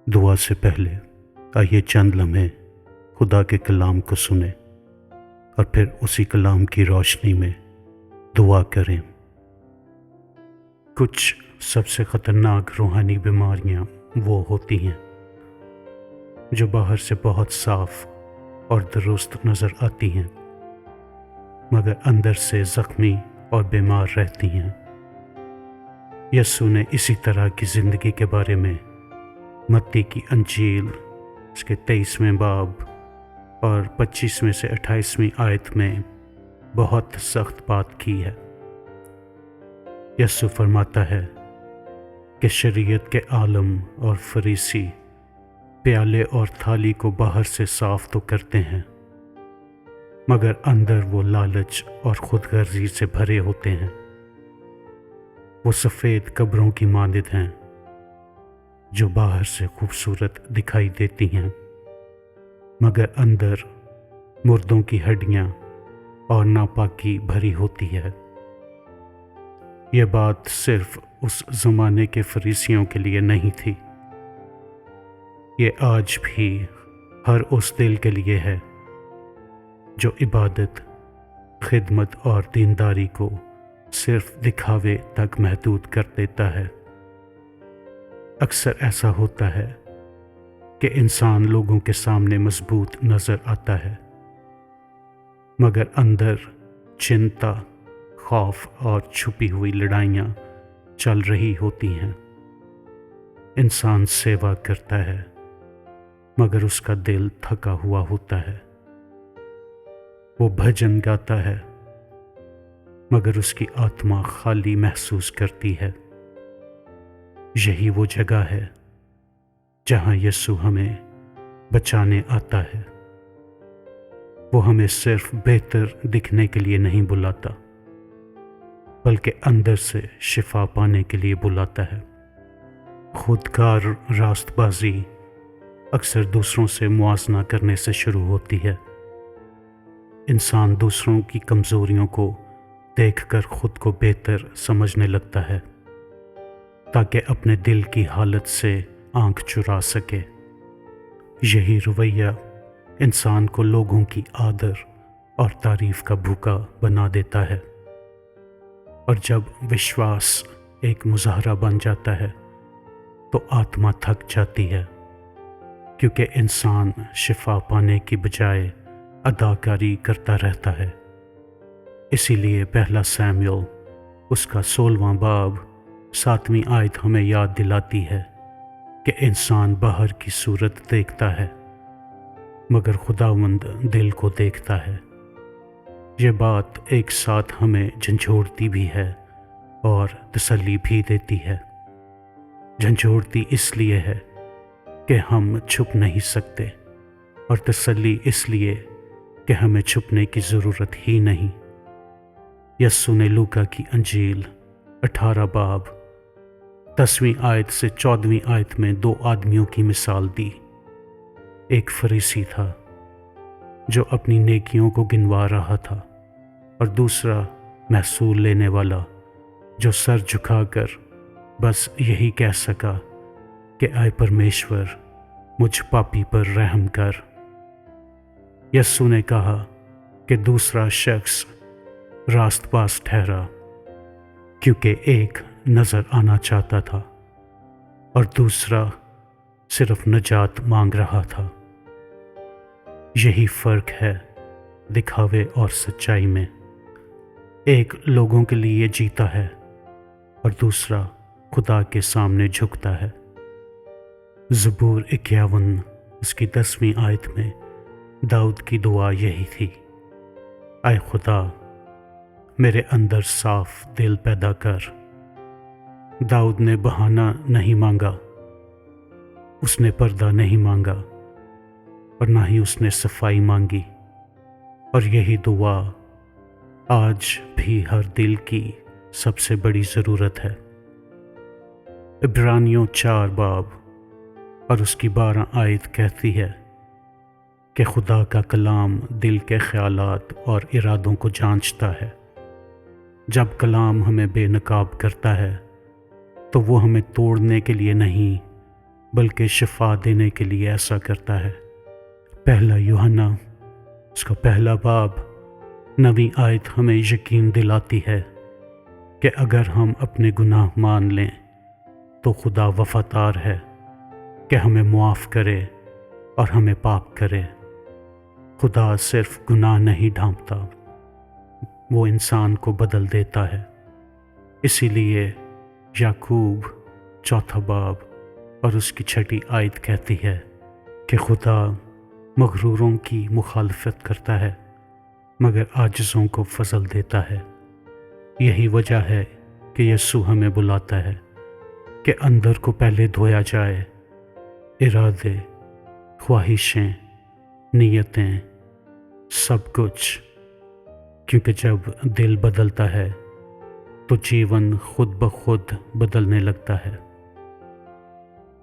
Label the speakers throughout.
Speaker 1: دعا سے پہلے آئیے چند لمحے خدا کے کلام کو سنیں اور پھر اسی کلام کی روشنی میں دعا کریں۔ کچھ سب سے خطرناک روحانی بیماریاں وہ ہوتی ہیں جو باہر سے بہت صاف اور درست نظر آتی ہیں مگر اندر سے زخمی اور بیمار رہتی ہیں۔ یسوع نے اسی طرح کی زندگی کے بارے میں متی کی انجیل اس کے 23ویں باب اور 25ویں سے 28ویں آیت میں بہت سخت بات کی ہے۔ یسوع فرماتا ہے کہ شریعت کے عالم اور فریسی پیالے اور تھالی کو باہر سے صاف تو کرتے ہیں مگر اندر وہ لالچ اور خود غرضی سے بھرے ہوتے ہیں۔ وہ سفید قبروں کی مانند ہیں جو باہر سے خوبصورت دکھائی دیتی ہیں مگر اندر مردوں کی ہڈیاں اور ناپاکی بھری ہوتی ہے۔ یہ بات صرف اس زمانے کے فریسیوں کے لیے نہیں تھی، یہ آج بھی ہر اس دل کے لیے ہے جو عبادت، خدمت اور دینداری کو صرف دکھاوے تک محدود کر دیتا ہے۔ اکثر ایسا ہوتا ہے کہ انسان لوگوں کے سامنے مضبوط نظر آتا ہے مگر اندر چنتا، خوف اور چھپی ہوئی لڑائیاں چل رہی ہوتی ہیں۔ انسان سیوا کرتا ہے مگر اس کا دل تھکا ہوا ہوتا ہے۔ وہ بھجن گاتا ہے مگر اس کی آتما خالی محسوس کرتی ہے۔ یہی وہ جگہ ہے جہاں یسوع ہمیں بچانے آتا ہے۔ وہ ہمیں صرف بہتر دکھنے کے لیے نہیں بلاتا بلکہ اندر سے شفا پانے کے لیے بلاتا ہے۔ خودکار راست بازی اکثر دوسروں سے موازنہ کرنے سے شروع ہوتی ہے۔ انسان دوسروں کی کمزوریوں کو دیکھ کر خود کو بہتر سمجھنے لگتا ہے تاکہ اپنے دل کی حالت سے آنکھ چرا سکے۔ یہی رویہ انسان کو لوگوں کی آدر اور تعریف کا بھوکا بنا دیتا ہے، اور جب وشواس ایک مظاہرہ بن جاتا ہے تو آتما تھک جاتی ہے کیونکہ انسان شفا پانے کی بجائے اداکاری کرتا رہتا ہے۔ اسی لیے پہلا سیموئیل اس کا 16واں باب 7ویں آیت ہمیں یاد دلاتی ہے کہ انسان باہر کی صورت دیکھتا ہے مگر خداوند دل کو دیکھتا ہے۔ یہ بات ایک ساتھ ہمیں جھنجھوڑتی بھی ہے اور تسلی بھی دیتی ہے۔ جھنجھوڑتی اس لیے ہے کہ ہم چھپ نہیں سکتے، اور تسلی اس لیے کہ ہمیں چھپنے کی ضرورت ہی نہیں۔ یسوع نے لوکا کی انجیل 18 باب 10ویں آیت سے 14ویں آیت میں 2 آدمیوں کی مثال دی۔ ایک فریسی تھا جو اپنی نیکیوں کو گنوا رہا تھا، اور دوسرا محصول لینے والا جو سر جھکا کر بس یہی کہہ سکا کہ اے پرمیشور مجھ پاپی پر رحم کر۔ یسوع نے کہا کہ دوسرا شخص راست باز ٹھہرا کیونکہ ایک نظر آنا چاہتا تھا اور دوسرا صرف نجات مانگ رہا تھا۔ یہی فرق ہے دکھاوے اور سچائی میں۔ ایک لوگوں کے لیے جیتا ہے اور دوسرا خدا کے سامنے جھکتا ہے۔ زبور 51 اس کی 10ویں آیت میں داؤد کی دعا یہی تھی، اے خدا میرے اندر صاف دل پیدا کر۔ داؤد نے بہانہ نہیں مانگا، اس نے پردہ نہیں مانگا اور نہ ہی اس نے صفائی مانگی، اور یہی دعا آج بھی ہر دل کی سب سے بڑی ضرورت ہے۔ عبرانیوں 4 باب اور اس کی 12 آیت کہتی ہے کہ خدا کا کلام دل کے خیالات اور ارادوں کو جانچتا ہے۔ جب کلام ہمیں بے نقاب کرتا ہے تو وہ ہمیں توڑنے کے لیے نہیں بلکہ شفا دینے کے لیے ایسا کرتا ہے۔ پہلا یوحنا اس کا پہلا باب 9 آیت ہمیں یقین دلاتی ہے کہ اگر ہم اپنے گناہ مان لیں تو خدا وفادار ہے کہ ہمیں معاف کرے اور ہمیں پاک کرے۔ خدا صرف گناہ نہیں ڈھانپتا، وہ انسان کو بدل دیتا ہے۔ اسی لیے یعقوب 4 باب اور اس کی 6 آیت کہتی ہے کہ خدا مغروروں کی مخالفت کرتا ہے مگر عاجزوں کو فضل دیتا ہے۔ یہی وجہ ہے کہ یسوع ہمیں بلاتا ہے کہ اندر کو پہلے دھویا جائے، ارادے، خواہشیں، نیتیں، سب کچھ، کیونکہ جب دل بدلتا ہے تو جیون خود بخود بدلنے لگتا ہے۔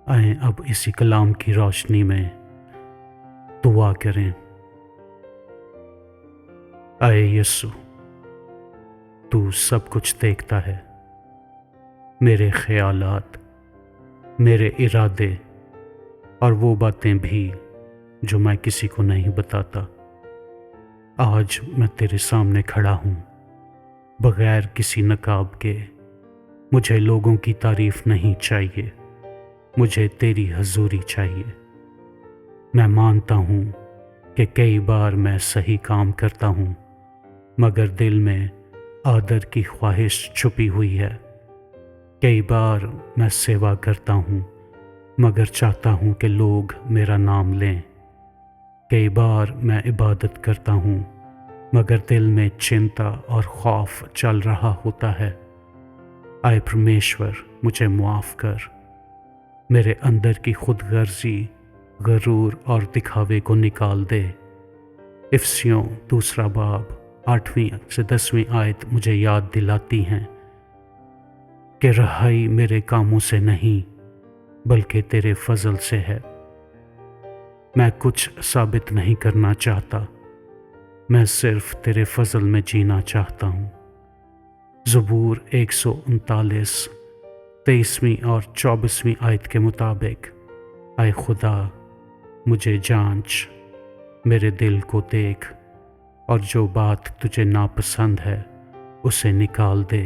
Speaker 1: آئیں اب اسی کلام کی روشنی میں دعا کریں۔ اے یسوع، تو سب کچھ دیکھتا ہے، میرے خیالات، میرے ارادے اور وہ باتیں بھی جو میں کسی کو نہیں بتاتا۔ آج میں تیرے سامنے کھڑا ہوں بغیر کسی نقاب کے۔ مجھے لوگوں کی تعریف نہیں چاہیے، مجھے تیری حضوری چاہیے۔ میں مانتا ہوں کہ کئی بار میں صحیح کام کرتا ہوں مگر دل میں آدر کی خواہش چھپی ہوئی ہے۔ کئی بار میں سیوا کرتا ہوں مگر چاہتا ہوں کہ لوگ میرا نام لیں۔ کئی بار میں عبادت کرتا ہوں مگر دل میں چنتا اور خوف چل رہا ہوتا ہے۔ اے پرمیشور، مجھے معاف کر۔ میرے اندر کی خود غرضی، غرور اور دکھاوے کو نکال دے۔ افسیوں 2 باب 8 سے 10 آیت مجھے یاد دلاتی ہیں کہ رہائی میرے کاموں سے نہیں بلکہ تیرے فضل سے ہے۔ میں کچھ ثابت نہیں کرنا چاہتا، میں صرف تیرے فضل میں جینا چاہتا ہوں۔ زبور 139 23 اور 24 آیت کے مطابق، اے خدا مجھے جانچ، میرے دل کو دیکھ اور جو بات تجھے ناپسند ہے اسے نکال دے۔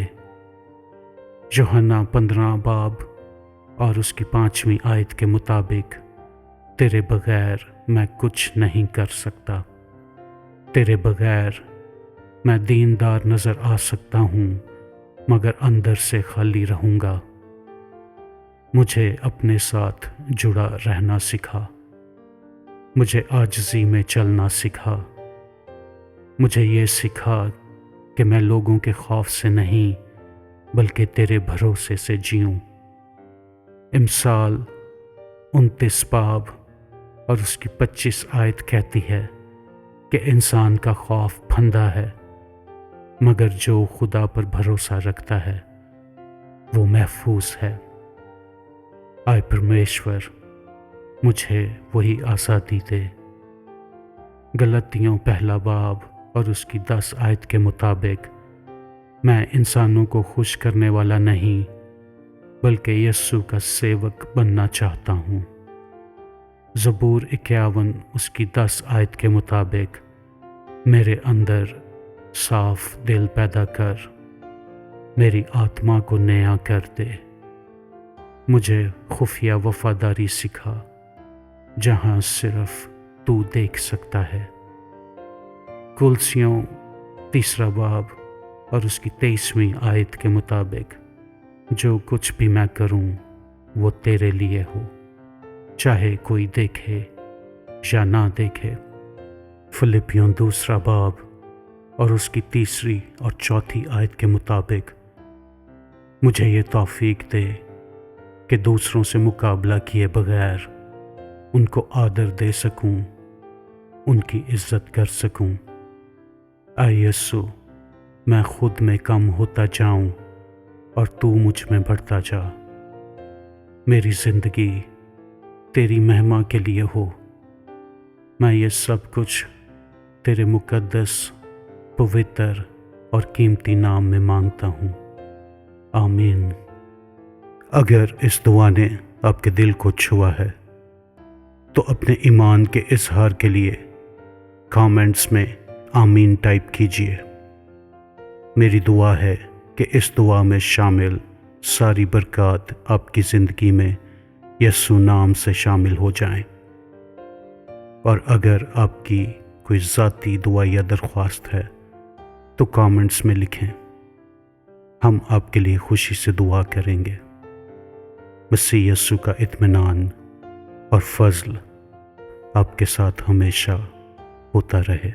Speaker 1: یوحنا 15 باب اور اس کی 5 آیت کے مطابق، تیرے بغیر میں کچھ نہیں کر سکتا۔ تیرے بغیر میں دیندار نظر آ سکتا ہوں مگر اندر سے خالی رہوں گا۔ مجھے اپنے ساتھ جڑا رہنا سکھا، مجھے عاجزی میں چلنا سکھا۔ مجھے یہ سکھا کہ میں لوگوں کے خوف سے نہیں بلکہ تیرے بھروسے سے جیوں۔ امثال 29 باب اور اس کی 25 آیت کہتی ہے کہ انسان کا خوف پھندا ہے مگر جو خدا پر بھروسہ رکھتا ہے وہ محفوظ ہے۔ اے پرمیشور، مجھے وہی آزادی دے۔ غلطیوں 1 باب اور اس کی 10 آیت کے مطابق، میں انسانوں کو خوش کرنے والا نہیں بلکہ یسوع کا سیوک بننا چاہتا ہوں۔ زبور 51 اس کی 10 آیت کے مطابق، میرے اندر صاف دل پیدا کر، میری آتما کو نیا کر دے۔ مجھے خفیہ وفاداری سکھا جہاں صرف تو دیکھ سکتا ہے۔ کلسیوں 3 باب اور اس کی 23 آیت کے مطابق، جو کچھ بھی میں کروں وہ تیرے لیے ہو، چاہے کوئی دیکھے یا نہ دیکھے۔ فلپیوں 2 باب اور اس کی 3 اور 4 آیت کے مطابق، مجھے یہ توفیق دے کہ دوسروں سے مقابلہ کیے بغیر ان کو آدر دے سکوں، ان کی عزت کر سکوں۔ اے یسوع، میں خود میں کم ہوتا جاؤں اور تو مجھ میں بڑھتا جا۔ میری زندگی تیری مہما کے لیے ہو۔ میں یہ سب کچھ تیرے مقدس، پوتر اور قیمتی نام میں مانگتا ہوں، آمین۔ اگر اس دعا نے آپ کے دل کو چھوا ہے تو اپنے ایمان کے اظہار کے لیے کامنٹس میں آمین ٹائپ کیجیے۔ میری دعا ہے کہ اس دعا میں شامل ساری برکات آپ کی زندگی میں یسوع نام سے شامل ہو جائیں۔ اور اگر آپ کی کوئی ذاتی دعا یا درخواست ہے تو کامنٹس میں لکھیں، ہم آپ کے لیے خوشی سے دعا کریں گے۔ مسیح یسوع کا اطمینان اور فضل آپ کے ساتھ ہمیشہ ہوتا رہے۔